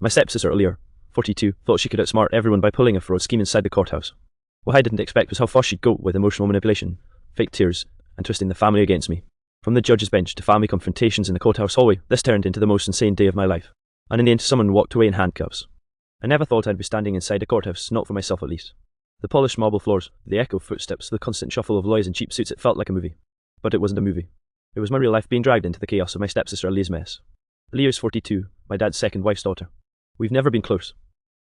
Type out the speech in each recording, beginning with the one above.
My stepsister Aaliyah, 42, thought she could outsmart everyone by pulling a fraud scheme inside the courthouse. What I didn't expect was how far she'd go with emotional manipulation, fake tears, and twisting the family against me. From the judge's bench to family confrontations in the courthouse hallway, this turned into the most insane day of my life. And in the end, someone walked away in handcuffs. I never thought I'd be standing inside a courthouse, not for myself at least. The polished marble floors, the echo of footsteps, the constant shuffle of lawyers in cheap suits, it felt like a movie. But it wasn't a movie. It was my real life being dragged into the chaos of my stepsister Aaliyah's mess. Aaliyah is 42, my dad's second wife's daughter. We've never been close.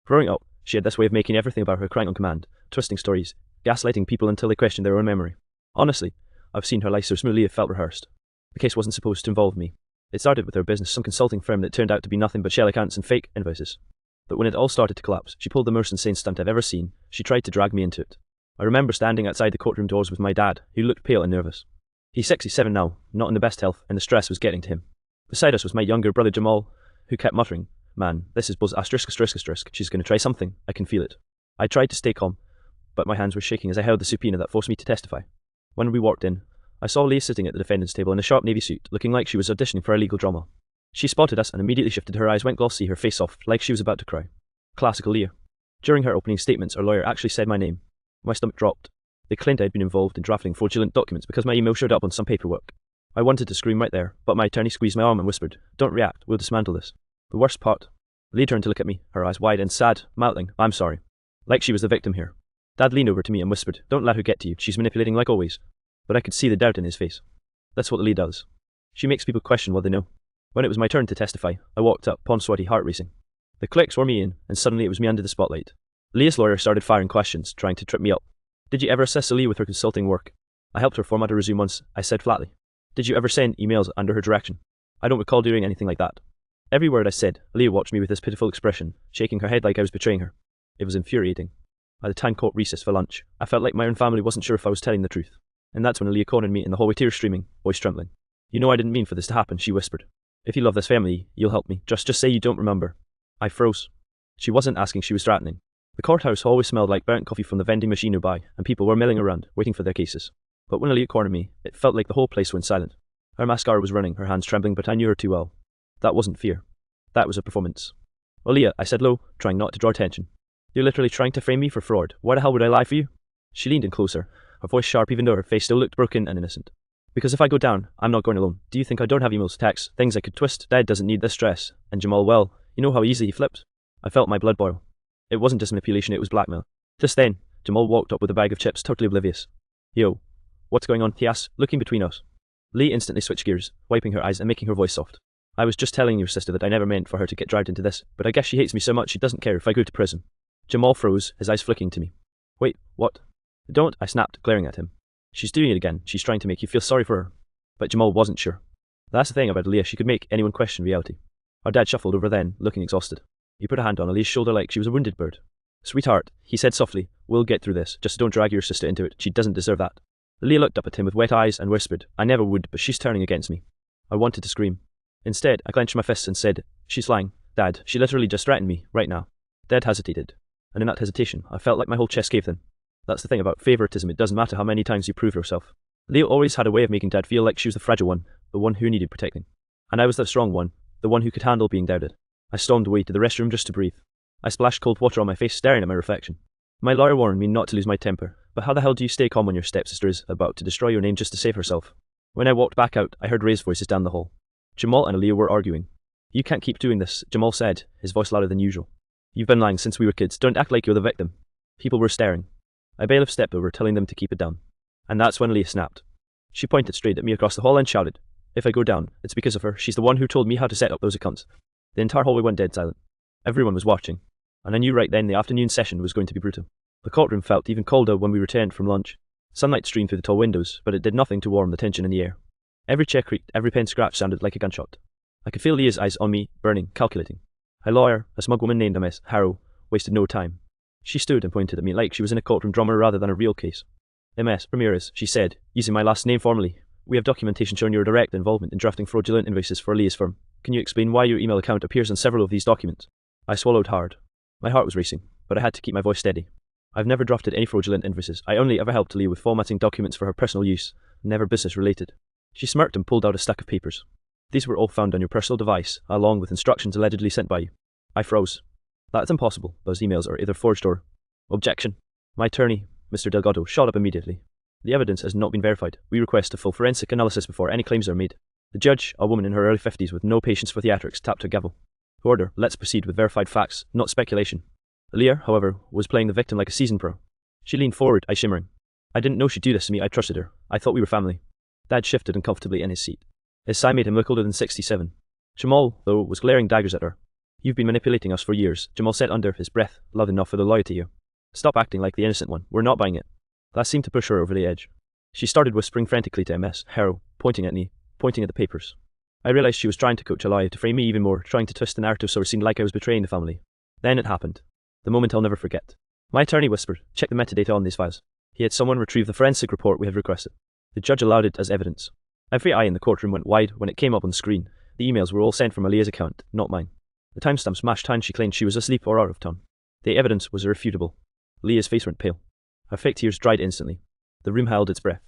Growing up, she had this way of making everything about her crying on command, twisting stories, gaslighting people until they questioned their own memory. Honestly, I've seen her life so smoothly it felt rehearsed. The case wasn't supposed to involve me. It started with her business, some consulting firm that turned out to be nothing but shell accounts and fake invoices. But when it all started to collapse, she pulled the most insane stunt I've ever seen. She tried to drag me into it. I remember standing outside the courtroom doors with my dad, who looked pale and nervous. He's 67 now, not in the best health, and the stress was getting to him. Beside us was my younger brother Jamal, who kept muttering, "Man, this is buzz asterisk. She's going to try something. I can feel it." I tried to stay calm, but my hands were shaking as I held the subpoena that forced me to testify. When we walked in, I saw Aaliyah sitting at the defendant's table in a sharp navy suit, looking like she was auditioning for a legal drama. She spotted us and immediately shifted. Her eyes went glossy, her face soft, like she was about to cry. Classic Aaliyah. During her opening statements, our lawyer actually said my name. My stomach dropped. They claimed I had been involved in drafting fraudulent documents because my email showed up on some paperwork. I wanted to scream right there, but my attorney squeezed my arm and whispered, "Don't react, we'll dismantle this." The worst part, Aaliyah turned to look at me, her eyes wide and sad, mouthing, "I'm sorry." Like she was the victim here. Dad leaned over to me and whispered, "Don't let her get to you, she's manipulating like always." But I could see the doubt in his face. That's what Aaliyah does. She makes people question what they know. When it was my turn to testify, I walked up, palm sweaty, heart racing. The clerk swore me in, and suddenly it was me under the spotlight. Aaliyah's lawyer started firing questions, trying to trip me up. "Did you ever assist Aaliyah with her consulting work?" I helped her format a resume once, I said flatly. "Did you ever send emails under her direction?" "I don't recall doing anything like that." Every word I said, Aaliyah watched me with this pitiful expression, shaking her head like I was betraying her. It was infuriating. At the time court recess for lunch, I felt like my own family wasn't sure if I was telling the truth. And that's when Aaliyah cornered me in the hallway, tears streaming, voice trembling. "You know I didn't mean for this to happen," she whispered. "If you love this family, you'll help me. Just say you don't remember." I froze. She wasn't asking, she was threatening. The courthouse always smelled like burnt coffee from the vending machine nearby, and people were milling around, waiting for their cases. But when Aaliyah cornered me, it felt like the whole place went silent. Her mascara was running, her hands trembling, but I knew her too well. That wasn't fear. That was a performance. "Aaliyah," I said low, trying not to draw attention. "You're literally trying to frame me for fraud. Why the hell would I lie for you?" She leaned in closer, her voice sharp even though her face still looked broken and innocent. "Because if I go down, I'm not going alone. Do you think I don't have emails, texts, things I could twist? Dad doesn't need this stress. And Jamal, well, you know how easily he flipped." I felt my blood boil. It wasn't just manipulation, it was blackmail. Just then, Jamal walked up with a bag of chips, totally oblivious. "Yo, what's going on?" he asked, looking between us. Lee instantly switched gears, wiping her eyes and making her voice soft. "I was just telling your sister that I never meant for her to get dragged into this, but I guess she hates me so much she doesn't care if I go to prison." Jamal froze, his eyes flicking to me. "Wait, what?" "Don't," I snapped, glaring at him. "She's doing it again. She's trying to make you feel sorry for her." But Jamal wasn't sure. That's the thing about Aaliyah, she could make anyone question reality. Our dad shuffled over then, looking exhausted. He put a hand on Aaliyah's shoulder like she was a wounded bird. "Sweetheart," he said softly, "we'll get through this. Just don't drag your sister into it. She doesn't deserve that." Aaliyah looked up at him with wet eyes and whispered, "I never would, but she's turning against me." I wanted to scream. Instead, I clenched my fists and said, "She's lying. Dad, she literally just threatened me, right now." Dad hesitated, and in that hesitation, I felt like my whole chest gave in. That's the thing about favoritism, it doesn't matter how many times you prove yourself. Aaliyah always had a way of making Dad feel like she was the fragile one, the one who needed protecting. And I was the strong one, the one who could handle being doubted. I stormed away to the restroom just to breathe. I splashed cold water on my face, staring at my reflection. My lawyer warned me not to lose my temper, but how the hell do you stay calm when your stepsister is about to destroy your name just to save herself? When I walked back out, I heard raised voices down the hall. Jamal and Aaliyah were arguing. "You can't keep doing this," Jamal said, his voice louder than usual. "You've been lying since we were kids. Don't act like you're the victim." People were staring. A bailiff stepped over, telling them to keep it down. And that's when Aaliyah snapped. She pointed straight at me across the hall and shouted, "If I go down, it's because of her. She's the one who told me how to set up those accounts." The entire hallway went dead silent. Everyone was watching, and I knew right then the afternoon session was going to be brutal. The courtroom felt even colder when we returned from lunch. Sunlight streamed through the tall windows, but it did nothing to warm the tension in the air. Every chair creaked, every pen scratch sounded like a gunshot. I could feel Leah's eyes on me, burning, calculating. Her lawyer, a smug woman named Miss Harrow, wasted no time. She stood and pointed at me like she was in a courtroom drama rather than a real case. "MS Ramirez," she said, using my last name formally. "We have documentation showing your direct involvement in drafting fraudulent invoices for Aaliyah's firm. Can you explain why your email account appears on several of these documents?" I swallowed hard. My heart was racing, but I had to keep my voice steady. I've never drafted any fraudulent invoices. I only ever helped Aaliyah with formatting documents for her personal use, never business related. She smirked and pulled out a stack of papers. "These were all found on your personal device, along with instructions allegedly sent by you." I froze. That's impossible. Those emails are either forged or... Objection. My attorney, Mr. Delgado, shot up immediately. The evidence has not been verified. We request a full forensic analysis before any claims are made. The judge, a woman in her early 50s with no patience for theatrics, tapped her gavel. Order, let's proceed with verified facts, not speculation. Aaliyah, however, was playing the victim like a seasoned pro. She leaned forward, eyes shimmering. I didn't know she'd do this to me. I trusted her. I thought we were family. Dad shifted uncomfortably in his seat. His sigh made him look older than 67. Jamal, though, was glaring daggers at her. You've been manipulating us for years, Jamal said under his breath, loud enough for the lawyer to hear. Stop acting like the innocent one. We're not buying it. That seemed to push her over the edge. She started whispering frantically to MS, Harrow, pointing at me, pointing at the papers. I realized she was trying to coach Aaliyah to frame me even more, trying to twist the narrative so it seemed like I was betraying the family. Then it happened. The moment I'll never forget. My attorney whispered, check the metadata on these files. He had someone retrieve the forensic report we had requested. The judge allowed it as evidence. Every eye in the courtroom went wide when it came up on the screen. The emails were all sent from Aaliyah's account, not mine. The timestamps matched time she claimed she was asleep or out of town. The evidence was irrefutable. Aaliyah's face went pale. Her fake tears dried instantly. The room held its breath.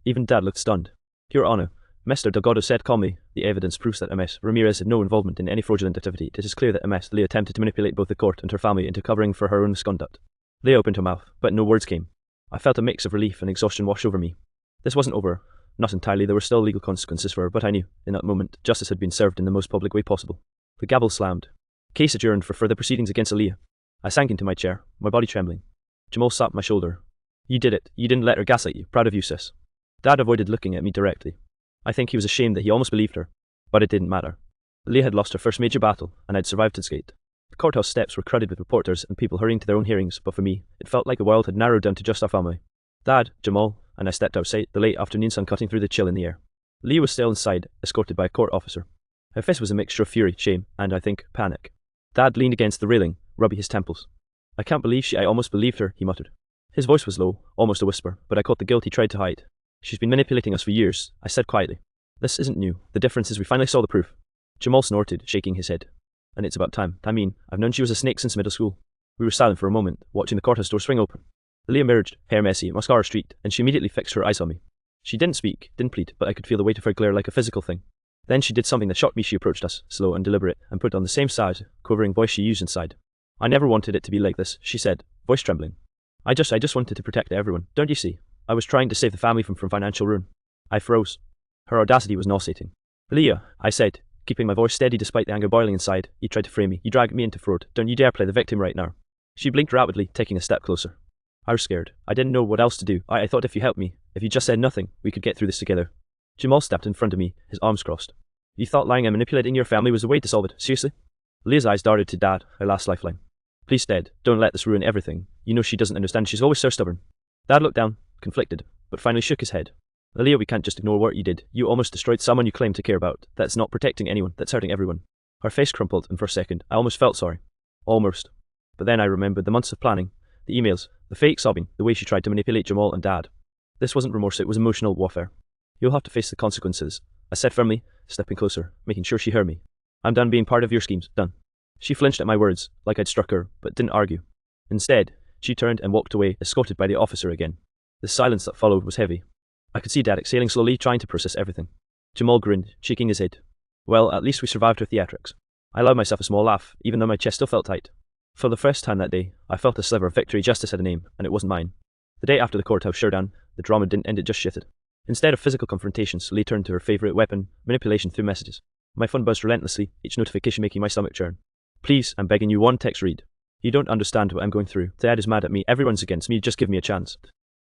Even Dad looked stunned. Your Honor, Mr. Delgado said calmly, the evidence proves that MS. Ramirez had no involvement in any fraudulent activity. It is clear that MS. Aaliyah attempted to manipulate both the court and her family into covering for her own misconduct. Leah opened her mouth, but no words came. I felt a mix of relief and exhaustion wash over me. This wasn't over. Not entirely, there were still legal consequences for her, but I knew, in that moment, justice had been served in the most public way possible. The gavel slammed. Case adjourned for further proceedings against Aaliyah. I sank into my chair, my body trembling. Jamal sat on my shoulder. You did it. You didn't let her gaslight you. Proud of you, sis. Dad avoided looking at me directly. I think he was ashamed that he almost believed her. But it didn't matter. Aaliyah had lost her first major battle, and I'd survived its gate. The courthouse steps were crowded with reporters and people hurrying to their own hearings, but for me, it felt like the world had narrowed down to just our family. Dad, Jamal, and I stepped outside, the late afternoon sun cutting through the chill in the air. Aaliyah was still inside, escorted by a court officer. Her face was a mixture of fury, shame, and, I think, panic. Dad leaned against the railing, rubbing his temples. I can't believe I almost believed her, he muttered. His voice was low, almost a whisper, but I caught the guilt he tried to hide. She's been manipulating us for years, I said quietly. This isn't new. The difference is we finally saw the proof. Jamal snorted, shaking his head. And it's about time. I mean, I've known she was a snake since middle school. We were silent for a moment, watching the courthouse door swing open. Aaliyah emerged, hair messy, mascara streaked, and she immediately fixed her eyes on me. She didn't speak, didn't plead, but I could feel the weight of her glare like a physical thing. Then she did something that shocked me. She approached us, slow and deliberate, and put on the same sad, quivering voice she used inside. I never wanted it to be like this, she said, voice trembling. I just wanted to protect everyone, don't you see? I was trying to save the family from financial ruin. I froze. Her audacity was nauseating. Aaliyah, I said, keeping my voice steady despite the anger boiling inside. You tried to frame me. You dragged me into fraud. Don't you dare play the victim right now. She blinked rapidly, taking a step closer. I was scared. I didn't know what else to do. I thought if you helped me, if you just said nothing, we could get through this together. Jamal stepped in front of me, his arms crossed. You thought lying and manipulating your family was the way to solve it, seriously? Aaliyah's eyes darted to Dad, her last lifeline. Please, Dad, don't let this ruin everything. You know she doesn't understand. She's always so stubborn. Dad looked down, conflicted, but finally shook his head. Aaliyah, we can't just ignore what you did. You almost destroyed someone you claim to care about. That's not protecting anyone. That's hurting everyone. Her face crumpled, and for a second, I almost felt sorry. Almost. But then I remembered the months of planning, the emails, the fake sobbing, the way she tried to manipulate Jamal and Dad. This wasn't remorse, it was emotional warfare. You'll have to face the consequences, I said firmly, stepping closer, making sure she heard me. I'm done being part of your schemes, done. She flinched at my words, like I'd struck her, but didn't argue. Instead, she turned and walked away, escorted by the officer again. The silence that followed was heavy. I could see Dad exhaling slowly, trying to process everything. Jamal grinned, shaking his head. Well, at least we survived her theatrics. I allowed myself a small laugh, even though my chest still felt tight. For the first time that day, I felt a sliver of victory. Justice had a name, and it wasn't mine. The day after the courthouse showdown, the drama didn't end, it just shifted. Instead of physical confrontations, Lee turned to her favourite weapon, manipulation through messages. My phone buzzed relentlessly, each notification making my stomach churn. Please, I'm begging you, one text read. You don't understand what I'm going through. Dad is mad at me, everyone's against me, just give me a chance.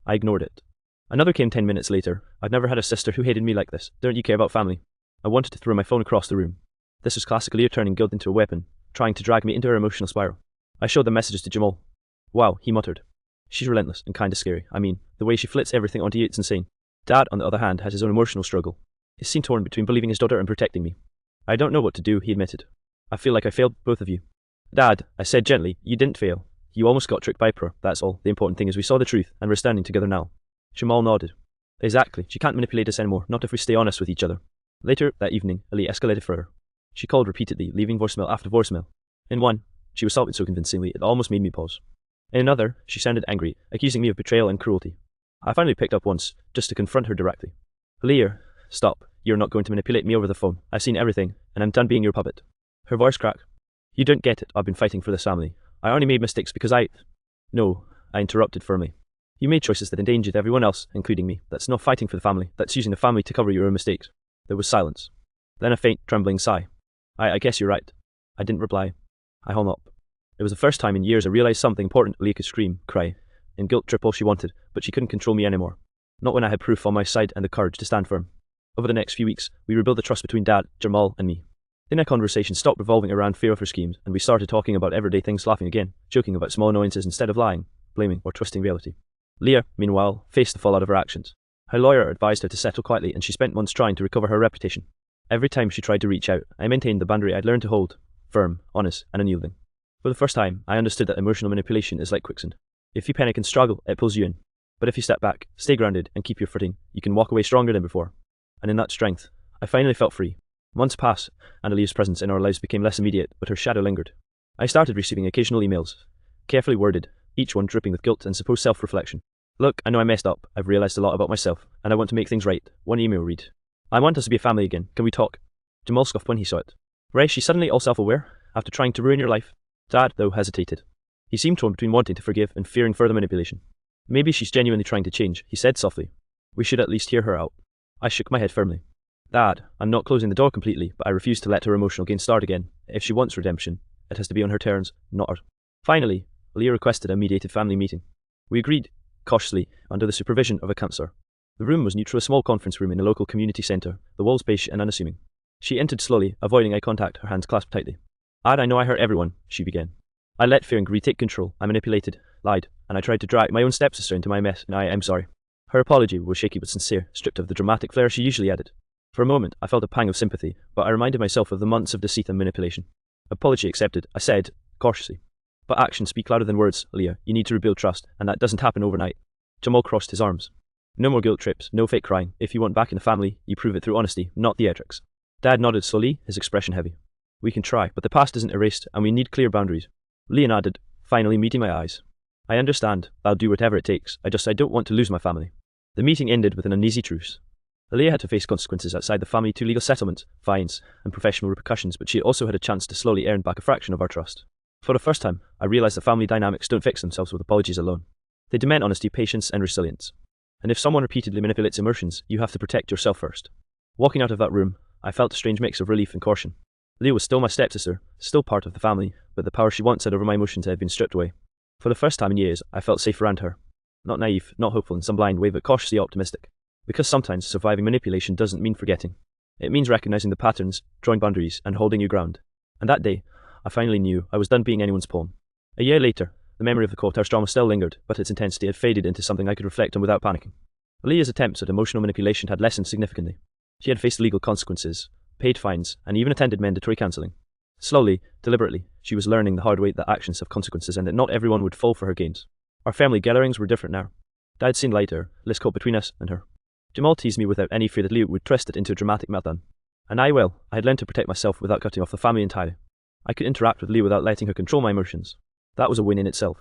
I ignored it. Another came 10 minutes later. I'd never had a sister who hated me like this. Don't you care about family? I wanted to throw my phone across the room. This was classic Aaliyah turning guilt into a weapon, trying to drag me into her emotional spiral. I showed the messages to Jamal. Wow, he muttered. She's relentless and kinda scary. I mean, the way she flits everything onto you, it's insane. Dad, on the other hand, has his own emotional struggle. He's seen torn between believing his daughter and protecting me. I don't know what to do, he admitted. I feel like I failed both of you. Dad, I said gently, you didn't fail. You almost got tricked by Pro, that's all. The important thing is we saw the truth, and we're standing together now. Jamal nodded. Exactly, she can't manipulate us anymore, not if we stay honest with each other. Later that evening, Aaliyah escalated for her. She called repeatedly, leaving voicemail after voicemail. In one, she was sobbing so convincingly it almost made me pause. In another, she sounded angry, accusing me of betrayal and cruelty. I finally picked up once, just to confront her directly. Aaliyah, stop. You're not going to manipulate me over the phone. I've seen everything, and I'm done being your puppet. Her voice cracked. You don't get it. I've been fighting for this family. I only made mistakes because No, I interrupted firmly. You made choices that endangered everyone else, including me. That's not fighting for the family. That's using the family to cover your own mistakes. There was silence. Then a faint, trembling sigh. I guess you're right. I didn't reply. I hung up. It was the first time in years I realized something important. Aaliyah could scream, cry, and guilt trip all she wanted, but she couldn't control me anymore. Not when I had proof on my side and the courage to stand firm. Over the next few weeks, we rebuilt the trust between Dad, Jamal, and me. Then our conversation stopped revolving around fear of her schemes, and we started talking about everyday things, laughing again, joking about small annoyances instead of lying, blaming, or twisting reality. Leah, meanwhile, faced the fallout of her actions. Her lawyer advised her to settle quietly, and she spent months trying to recover her reputation. Every time she tried to reach out, I maintained the boundary I'd learned to hold, firm, honest, and unyielding. For the first time, I understood that emotional manipulation is like quicksand. If you panic and struggle, it pulls you in. But if you step back, stay grounded, and keep your footing, you can walk away stronger than before. And in that strength, I finally felt free. Months passed, and Aaliyah's presence in our lives became less immediate, but her shadow lingered. I started receiving occasional emails, carefully worded, each one dripping with guilt and supposed self-reflection. Look, I know I messed up. I've realized a lot about myself, and I want to make things right. One email read. I want us to be a family again. Can we talk? Jamal scoffed when he saw it. Ray, she's suddenly all self-aware, after trying to ruin your life. Dad, though, hesitated. He seemed torn between wanting to forgive and fearing further manipulation. Maybe she's genuinely trying to change, he said softly. We should at least hear her out. I shook my head firmly. Dad, I'm not closing the door completely, but I refuse to let her emotional gain start again. If she wants redemption, it has to be on her terms, not ours. Finally, Aaliyah requested a mediated family meeting. We agreed, cautiously, under the supervision of a counsellor. The room was neutral, a small conference room in a local community centre, the walls beige and unassuming. She entered slowly, avoiding eye contact, her hands clasped tightly. Dad, I know I hurt everyone, she began. I let fear and greed take control. I manipulated, lied, and I tried to drag my own stepsister into my mess, and I am sorry. Her apology was shaky but sincere, stripped of the dramatic flair she usually added. For a moment, I felt a pang of sympathy, but I reminded myself of the months of deceit and manipulation. Apology accepted, I said, cautiously. But actions speak louder than words, Aaliyah. You need to rebuild trust, and that doesn't happen overnight. Jamal crossed his arms. No more guilt trips, no fake crying. If you want back in the family, you prove it through honesty, not theatrics. Dad nodded slowly, his expression heavy. We can try, but the past isn't erased, and we need clear boundaries. Leah nodded, finally meeting my eyes. I understand. I'll do whatever it takes. I don't want to lose my family. The meeting ended with an uneasy truce. Aaliyah had to face consequences outside the family, to legal settlements, fines, and professional repercussions, but she also had a chance to slowly earn back a fraction of our trust. For the first time, I realized that family dynamics don't fix themselves with apologies alone. They demand honesty, patience, and resilience. And if someone repeatedly manipulates emotions, you have to protect yourself first. Walking out of that room, I felt a strange mix of relief and caution. Leah was still my stepsister, still part of the family, but the power she once had over my emotions had been stripped away. For the first time in years, I felt safe around her. Not naive, not hopeful in some blind way, but cautiously optimistic. Because sometimes surviving manipulation doesn't mean forgetting. It means recognizing the patterns, drawing boundaries, and holding your ground. And that day, I finally knew I was done being anyone's pawn. A year later, the memory of the courthouse drama still lingered, but its intensity had faded into something I could reflect on without panicking. Aaliyah's attempts at emotional manipulation had lessened significantly. She had faced legal consequences, paid fines, and even attended mandatory counselling. Slowly, deliberately, she was learning the hard way that actions have consequences and that not everyone would fall for her games. Our family gatherings were different now. Dad seemed lighter, less caught between us and her. Jamal teased me without any fear that Leah would twist it into a dramatic meltdown. And I had learned to protect myself without cutting off the family entirely. I could interact with Leah without letting her control my emotions. That was a win in itself.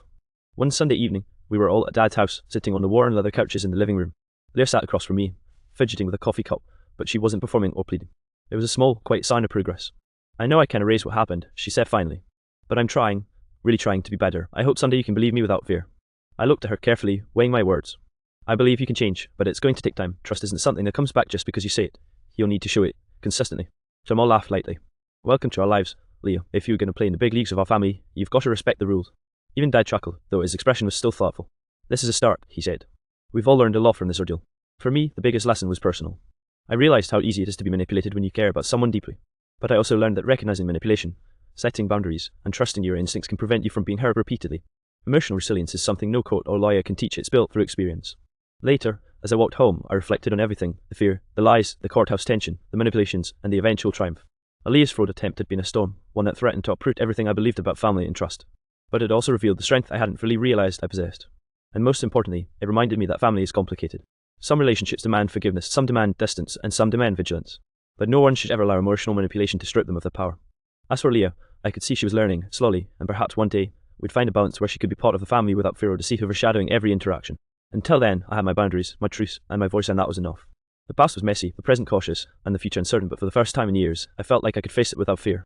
One Sunday evening, we were all at Dad's house, sitting on the worn leather couches in the living room. Leah sat across from me, fidgeting with a coffee cup, but she wasn't performing or pleading. It was a small, quiet sign of progress. I know I can't erase what happened, she said finally. But I'm trying, really trying to be better. I hope someday you can believe me without fear. I looked at her carefully, weighing my words. I believe you can change, but it's going to take time. Trust isn't something that comes back just because you say it. You'll need to show it, consistently. Jamal laughed lightly. Welcome to our lives, Leah. If you're going to play in the big leagues of our family, you've got to respect the rules. Even Dad chuckled, though his expression was still thoughtful. This is a start, he said. We've all learned a lot from this ordeal. For me, the biggest lesson was personal. I realized how easy it is to be manipulated when you care about someone deeply. But I also learned that recognizing manipulation, setting boundaries, and trusting your instincts can prevent you from being hurt repeatedly. Emotional resilience is something no court or lawyer can teach. It's built through experience. Later, as I walked home, I reflected on everything: the fear, the lies, the courthouse tension, the manipulations, and the eventual triumph. Aaliyah's fraud attempt had been a storm, one that threatened to uproot everything I believed about family and trust. But it also revealed the strength I hadn't fully realized I possessed. And most importantly, it reminded me that family is complicated. Some relationships demand forgiveness, some demand distance, and some demand vigilance. But no one should ever allow emotional manipulation to strip them of their power. As for Leah, I could see she was learning, slowly, and perhaps one day, we'd find a balance where she could be part of the family without fear or deceit overshadowing every interaction. Until then, I had my boundaries, my truths, and my voice, and that was enough. The past was messy, the present cautious, and the future uncertain, but for the first time in years, I felt like I could face it without fear.